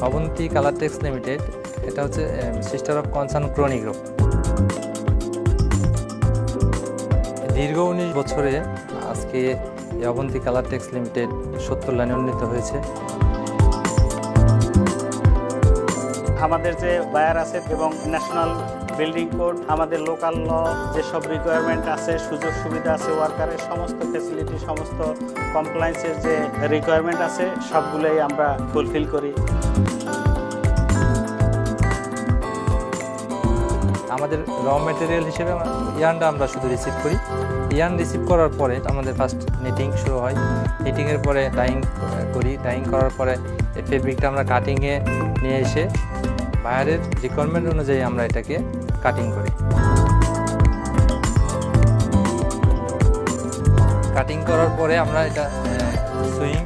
Abanti Color Tex Ltd এটা হচ্ছে sister of concern crony group. দীর্ঘ 19 বছরে আজকে Abanti Color Tex Ltd 70 লাইনে উন্নীত হয়েছে। আমাদের যে বায়ার আছে এবং ন্যাশনাল বিল্ডিং কোড, আমাদের লোকাল ল যেসব রিকোয়ারমেন্ট আছে, সুযোগ সুবিধা আছে, ওয়ার্কারের সমস্ত ফ্যাসিলিটি, সমস্ত কমপ্লায়েন্সের যে রিকোয়ারমেন্ট আছে সবগুলোই আমরা ফুলফিল করি। আমাদের র ম্যাটেরিয়াল হিসেবে ইয়ার্নটা আমরা শুধু রিসিভ করি। ইয়ার্ন রিসিভ করার পরে আমাদের ফার্স্ট নিটিং শুরু হয়। নিটিংয়ের পরে ডাইং করি। ডাইং করার পরে এই ফেব্রিকটা আমরা কাটিংয়ে নিয়ে এসে বায়ারের রিকোয়ারমেন্ট অনুযায়ী আমরা এটাকে কাটিং করি। কাটিং করার পরে আমরা এটা সুইং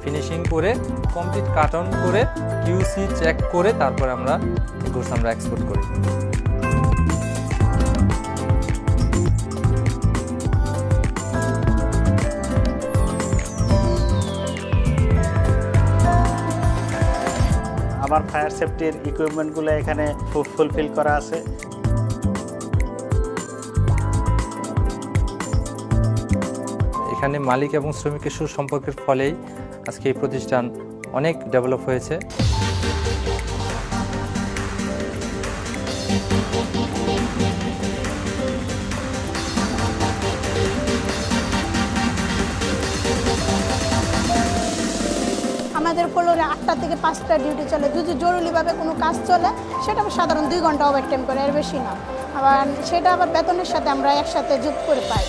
ফিনিশিং করে কমপ্লিট কাট অন করে কিউসি চেক করে তারপরে আমরা গুডস আমরা এক্সপোর্ট করি। আমার ফায়ার সেফটির ইকুইপমেন্টগুলো এখানে ফুলফিল করা আছে। এখানে মালিক এবং শ্রমিকের সুসম্পর্কের ফলেই আজকে এই প্রতিষ্ঠান অনেক ডেভেলপ হয়েছে। আমাদের ফ্লোরে 8টা থেকে 5টা ডিউটি চলে। যদি জরুরিভাবে কোনো কাজ চলে সেটা সাধারণ 2 ঘন্টা ওভারটাইম করে, এর বেশি না। আবার সেটা আবার বেতনের সাথে আমরা একসাথে যোগ করে পাই।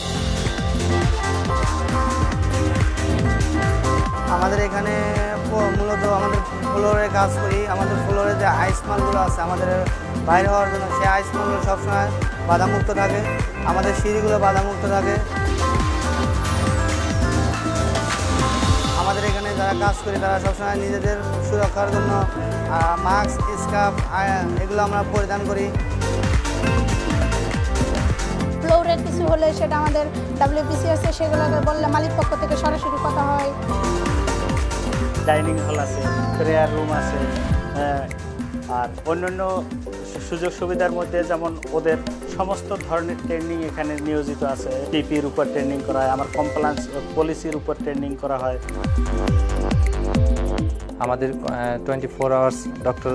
আমাদের এখানে মূলত আমাদের ফ্লোরে কাজ করি। আমাদের ফ্লোরে যে আইস মালগুলো আছে আমাদের বাইরে হওয়ার জন্য, সেই আইস মালগুলো সবসময় বাধামুক্ত থাকে। আমাদের সিঁড়িগুলো বাধামুক্ত থাকে। আমাদের এখানে যারা কাজ করি তারা সবসময় নিজেদের সুরক্ষার জন্য মাস্ক, স্কার্ফ এগুলো আমরা পরিধান করি। ফ্লোরে কিছু হলে সেটা আমাদের WPC আছে, সেগুলোকে বললে মালিক পক্ষ থেকে সরাসরি কথা হয়। ডাইনিং হল আছে, প্রেয়ার রুম আছে, আর অন্যান্য সুযোগ সুবিধার মধ্যে যেমন ওদের সমস্ত ধরনের ট্রেনিং এখানে নিয়োজিত আছে। টিপির উপর ট্রেনিং করা হয়, আমার কমপ্লায়েন্স পলিসির উপর ট্রেনিং করা হয়। আমাদের 24 আওয়ার্স ডক্টর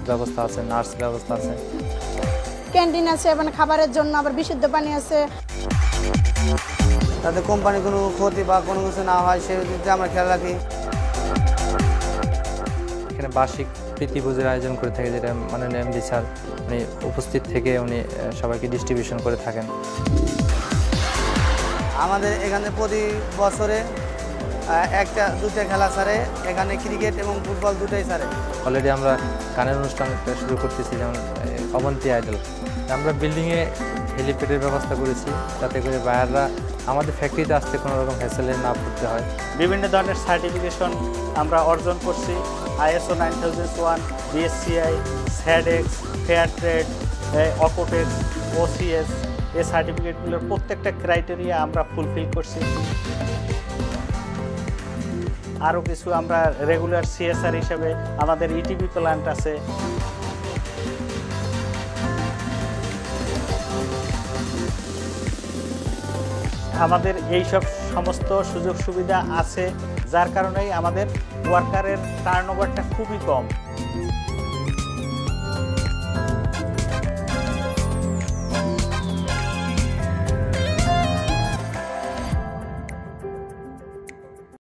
ব্যবস্থা আছে, নার্স ব্যবস্থা আছে, ক্যান্টিন আছে, মানে খাবারের জন্য আবার বিশুদ্ধ পানি আছে। তাতে কোম্পানি কোনো ক্ষতি বা কোনো কিছু না হয় সেদিকে আমরা খেয়াল রাখি। এখানে বার্ষিক প্রীতিভোজের আয়োজন করে থাকে, যেটা মাননীয় এমডি স্যার উনি উপস্থিত থেকে উনি সবাইকে ডিস্ট্রিবিউশন করে থাকেন। আমাদের এখানে প্রতি বছরে 1-2টা খেলা ছাড়ে। এখানে ক্রিকেট এবং ফুটবল দুটোই ছাড়ে। অলরেডি আমরা গানের অনুষ্ঠান শুরু করতেছি, যেমন অবন্তী আইডল। আমরা বিল্ডিংয়ে হেলিপ্যাডের ব্যবস্থা করেছি যাতে করে বায়াররা আমাদের ফ্যাক্টরিতে আসতে কোনো রকম হ্যাসেলে না পড়তে হয়। বিভিন্ন ধরনের সার্টিফিকেশন আমরা অর্জন করছি। ISO 9001, BSCI, SADEX, fair trade, Oekotex, OCS, এই সার্টিফিকেটগুলোর প্রত্যেকটা ক্রাইটেরিয়া আমরা ফুলফিল করছি। আরও কিছু আমরা রেগুলার CSR হিসেবে আমাদের ETB প্ল্যান্ট আছে। আমাদের এইসব সমস্ত সুযোগ সুবিধা আছে, যার কারণেই আমাদের ওয়ার্কারের টার্নওভারটা খুবই কম।